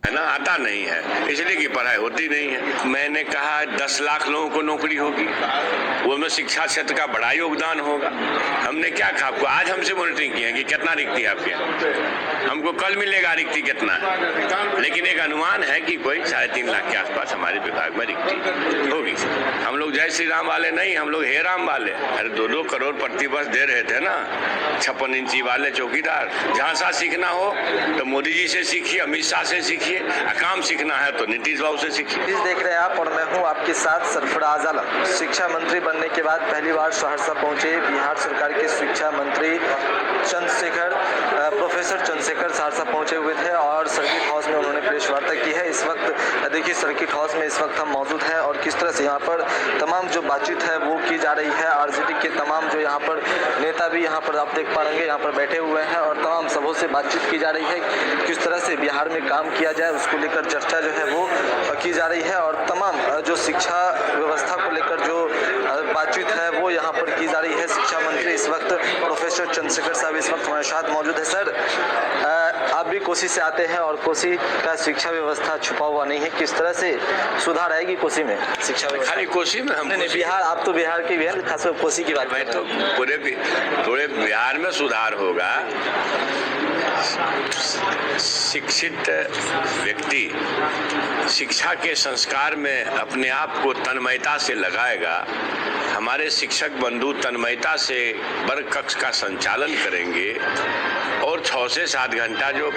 है ना, आता नहीं है, इसलिए कि पढ़ाई होती नहीं है। मैंने कहा 10 लाख लोगों को नौकरी होगी, वो में शिक्षा क्षेत्र का बड़ा योगदान होगा। हमने क्या कहा आपको, आज हमसे मॉनिटरिंग किया कि कितना रिक्ति है आपके, हमको कल मिलेगा रिक्ति कितना है, लेकिन एक अनुमान है कि कोई 3.5 लाख के आसपास हमारे विभाग में रिक्ति होगी। हम लोग जय श्री राम वाले नहीं, हम लोग हे राम वाले। अरे 2-2 करोड़ प्रतिवर्ष दे रहे थे ना 56 इंची वाले चौकीदार। जहाँ सा सीखना हो तो मोदी जी से सीखिए, अमित शाह से सीखिए, काम सीखना है तो नीतीश बाबू से सीखिए। देख रहे हैं आप और मैं हूँ आपके साथ सरफराज आलम। शिक्षा मंत्री बनने के बाद पहली बार सहरसा पहुंचे बिहार सरकार के शिक्षा मंत्री प्रोफेसर चंद्रशेखर सहरसा पहुंचे हुए थे और सर्किट हाउस में उन्होंने प्रेस वार्ता की है। इस वक्त देखिए सर्किट हाउस में इस वक्त हम मौजूद हैं और किस तरह से यहाँ पर तमाम जो बातचीत है वो की जा रही है। आरजेडी के तमाम जो यहाँ पर नेता भी यहाँ पर आप देख पा रहे हैं यहाँ पर बैठे हुए हैं और तमाम सबों से बातचीत की जा रही है। किस तरह से बिहार में काम किया जाए उसको लेकर चर्चा जो है वो की जा रही है और तमाम जो शिक्षा व्यवस्था को लेकर जो बातचीत है वो यहाँ पर की जा रही है। शिक्षा मंत्री इस वक्त प्रोफेसर चंद्रशेखर साहब इस वक्त हमारे साथ मौजूद है। सर, आप भी कोसी से आते हैं और कोसी का शिक्षा व्यवस्था छुपा हुआ नहीं है, किस तरह से सुधार आएगी कोसी में शिक्षा व्यवस्था? खाली कोसी में हम नहीं, बिहार, आप तो बिहार के भी हैं, खासकर कोसी की बात। मैं तो पूरे बिहार में सुधार होगा। शिक्षित व्यक्ति शिक्षा के संस्कार में अपने आप को तन्मयता से लगाएगा। हमारे शिक्षक बंधु तन्मयता से वर्ग कक्ष का संचालन करेंगे और 6 से 7 घंटा जो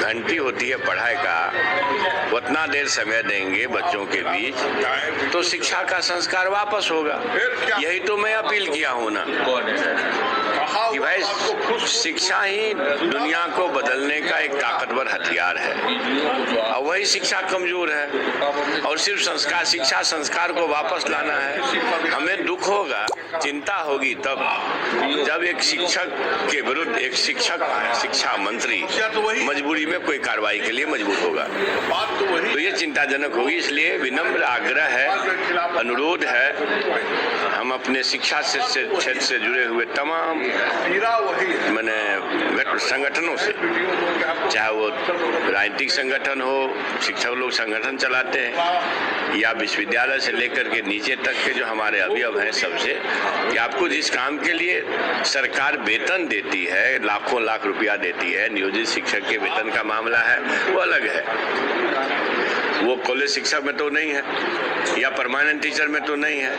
घंटी होती है पढ़ाई का उतना देर समय देंगे बच्चों के बीच, तो शिक्षा का संस्कार वापस होगा। यही तो मैं अपील किया हूँ ना कि भाई शिक्षा ही दुनिया को बदलने का एक ताकतवर हथियार है और वही शिक्षा कमजोर है और सिर्फ संस्कार, शिक्षा संस्कार को वापस लाना है। हमें दुख होगा, चिंता होगी तब जब एक शिक्षक के विरुद्ध एक शिक्षा मंत्री मजबूरी में कोई कार्रवाई के लिए मजबूर होगा, तो ये चिंताजनक होगी। इसलिए विनम्र आग्रह है, अनुरोध है, हम अपने शिक्षा क्षेत्र से जुड़े हुए तमाम संगठनों से, चाहे वो राजनीतिक संगठन हो, शिक्षक लोग संगठन चलाते हैं या विश्वविद्यालय से लेकर के नीचे तक के जो हमारे अवयव हैं, सबसे कि आपको जिस काम के लिए सरकार वेतन देती है, लाखों लाख रुपया देती है, नियोजित शिक्षक के वेतन का मामला है वो अलग है, वो कॉलेज शिक्षक में तो नहीं है या परमानेंट टीचर में तो नहीं है।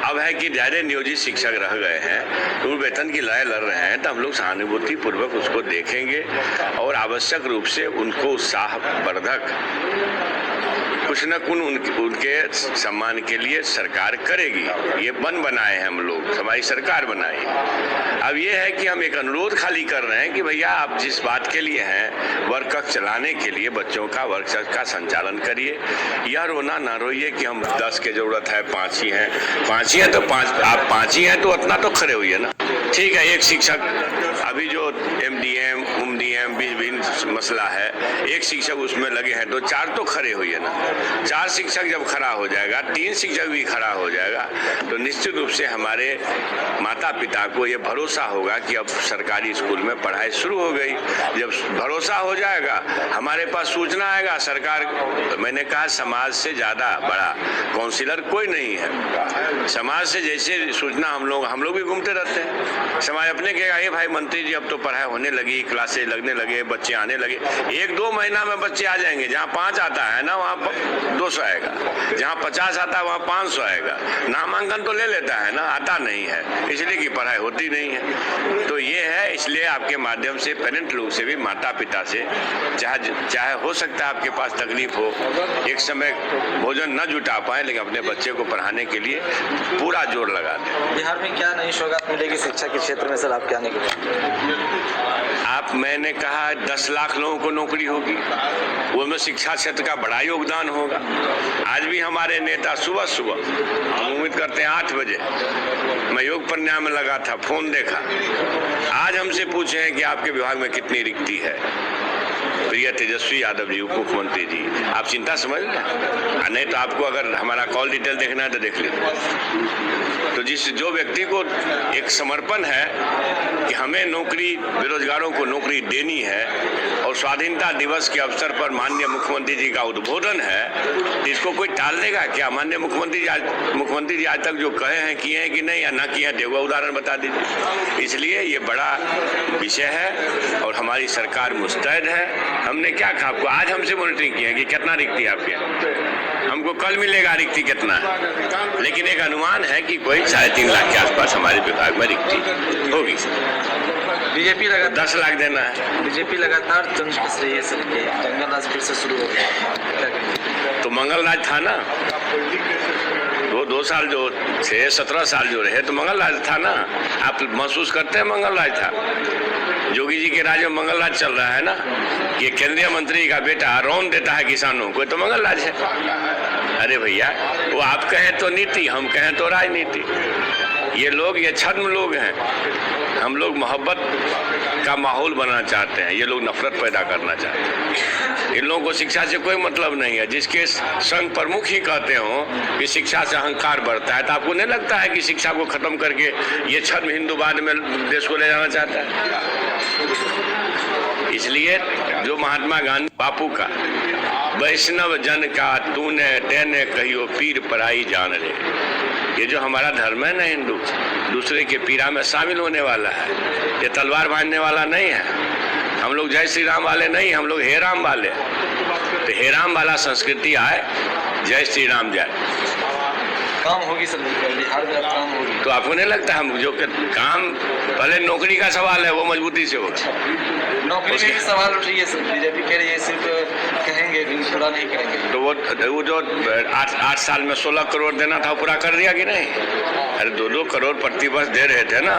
अब है कि ज़्यादा नियोजित शिक्षक रह गए हैं तो वेतन की लड़ाई लड़ रहे हैं, तो हम लोग सहानुभूति पूर्वक उसको देखेंगे और आवश्यक रूप से उनको उत्साहवर्धक कुछ न कुछ उनके सम्मान के लिए सरकार करेगी। ये बनाए हैं हम लोग, हमारी सरकार बनाई। अब ये है कि हम एक अनुरोध खाली कर रहे हैं कि भैया आप जिस बात के लिए हैं, वर्ग कक्ष चलाने के लिए बच्चों का वर्ग कक्ष का संचालन करिए। यह रोना ना रोइए कि हम 10 की जरूरत है, 5 ही हैं, 5 ही हैं तो 5, आप 5 ही हैं तो उतना तो खड़े हुई है ना। ठीक है, एक शिक्षक अभी जो MDM, UMDM भी मसला है, एक शिक्षक उसमें लगे हैं तो 4 तो खड़े हुई है ना। 4 शिक्षक जब खड़ा हो जाएगा, 3 शिक्षक भी खड़ा हो जाएगा, तो निश्चित रूप से हमारे माता पिता को ये भरोसा होगा कि अब सरकारी स्कूल में पढ़ाई शुरू हो गई। जब भरोसा हो जाएगा, हमारे पास सूचना आएगा, सरकार, मैंने कहा समाज से ज़्यादा बड़ा काउंसिलर कोई नहीं है। समाज से जैसे सूचना हम लोग भी घूमते रहते हैं, समाज अपने कहेगा ये भाई मंत्री जी अब तो पढ़ाई होने लगी, क्लासेज लगने लगे, बच्चे आने लगे। 1-2 महीना में बच्चे आ जाएंगे। जहाँ 5 आता है ना वहाँ 200 आएगा, जहाँ 50 आता है वहाँ 500 आएगा। नामांकन तो ले लेता है ना, आता नहीं है, इसलिए कि पढ़ाई होती नहीं है। तो ये है, इसलिए आपके माध्यम से पेरेंट लोग से भी, माता पिता से, चाहे हो सकता है आपके पास तकलीफ हो, एक समय भोजन न जुटा पाए, लेकिन अपने बच्चे को पढ़ाने के लिए पूरा जोर लगा दें। बिहार में क्या नई सौगात मिलेगी शिक्षा के क्षेत्र में सर आपके आने के बाद? मैंने कहा 10 लाख लोगों को नौकरी होगी, वो में शिक्षा क्षेत्र का बड़ा योगदान होगा। आज भी हमारे नेता सुबह हम उम्मीद करते हैं 8 बजे, मैं योग प्राणायाम में लगा था, फोन देखा, आज हमसे पूछे हैं कि आपके विभाग में कितनी रिक्ति है। प्रिय तेजस्वी यादव जी, उप मुख्यमंत्री जी, आप चिंता समझ लें। नहीं तो आपको अगर हमारा कॉल डिटेल देखना है तो देख लीजिए। तो जो व्यक्ति को एक समर्पण है कि हमें नौकरी, बेरोजगारों को नौकरी देनी है और स्वाधीनता दिवस के अवसर पर माननीय मुख्यमंत्री जी का उद्बोधन है, तो इसको कोई टाल देगा क्या? माननीय मुख्यमंत्री जी आज तक जो कहे हैं, किए हैं कि नहीं, या ना किए हैं, देगा उदाहरण बता दीजिए। इसलिए ये बड़ा विषय है और हमारी सरकार मुस्तैद है। हमने क्या कहा आपको? आज हमसे मॉनिटरिंग की है कि कितना रिक्ति आपके, हमको कल मिलेगा रिक्ति कितना है, लेकिन एक अनुमान है कि कोई 3.5 लाख के आसपास हमारे विभाग में रिक्ति होगी। बीजेपी लगातार 10 लाख देना है। बीजेपी लगातार तंज कस रही है सर कि जंगल राज फिर से शुरू हो गया। तो मंगल राज था ना, 2 साल जो 17 साल जो रहे तो मंगल राज था ना। आप महसूस करते हैं मंगल राज था? योगी जी के राज में मंगल राज चल रहा है ना। ये केंद्रीय मंत्री का बेटा लोन देता है किसानों को, तो मंगल राज है। अरे भैया, वो आप कहें तो नीति, हम कहें तो राजनीति। ये छद्म लोग हैं। हम लोग मोहब्बत का माहौल बनाना चाहते हैं, ये लोग नफरत पैदा करना चाहते हैं। इन लोगों को शिक्षा से कोई मतलब नहीं है। जिसके संघ प्रमुख ही कहते हो कि शिक्षा से अहंकार बढ़ता है, तो आपको नहीं लगता है कि शिक्षा को खत्म करके ये छद्म हिंदूवाद में देश को ले जाना चाहता है? इसलिए जो महात्मा गांधी बापू का वैष्णव जन का तूने तेने कहियो पीर पराई जान रे, ये जो हमारा धर्म है ना, हिंदू दूसरे के पीरा में शामिल होने वाला है। ये तलवार बांधने वाला नहीं है। हम लोग जय श्री राम वाले नहीं, हम लोग हे राम वाले। तो हे राम वाला संस्कृति आए, जय श्री राम जाए। काम होगी सर, बिहार में काम होगी। तो आपको नहीं लगता हम जो काम, पहले नौकरी का सवाल है, वो मजबूती से होगा। नौकरी में भी सवाल उठ रही है सर, बीजेपी कह रही है सिर्फ कहेंगे, पूरा नहीं करेंगे। तो वो जो 8 साल में 16 करोड़ देना था, वो पूरा कर दिया कि नहीं? अरे 2-2 करोड़ प्रतिवर्ष दे रहे थे ना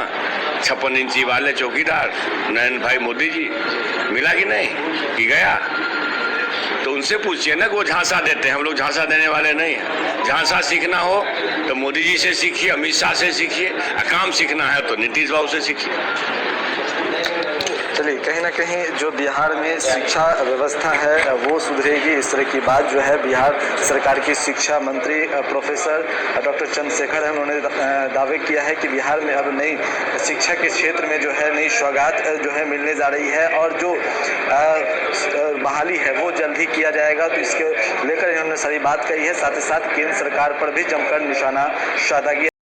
56 इंची वाले चौकीदार नयन भाई मोदी जी, मिला कि नहीं कि गया? तो उनसे पूछिए ना कि वो झांसा देते हैं। हम लोग झांसा देने वाले नहीं हैं। झांसा सीखना हो तो मोदी जी से सीखिए, अमित शाह से सीखिए। काम सीखना है तो नीतीश बाबू से सीखिए। चलिए, कहीं ना कहीं जो बिहार में शिक्षा व्यवस्था है वो सुधरेगी, इस तरह की बात जो है बिहार सरकार की शिक्षा मंत्री प्रोफेसर डॉक्टर चंद्रशेखर है, उन्होंने दावे किया है कि बिहार में अब नई शिक्षा के क्षेत्र में जो है नई सौगात जो है मिलने जा रही है और जो बहाली है वो जल्द ही किया जाएगा। तो इसके लेकर इन्होंने सारी बात कही है। साथ ही साथ केंद्र सरकार पर भी जमकर निशाना साधा गया।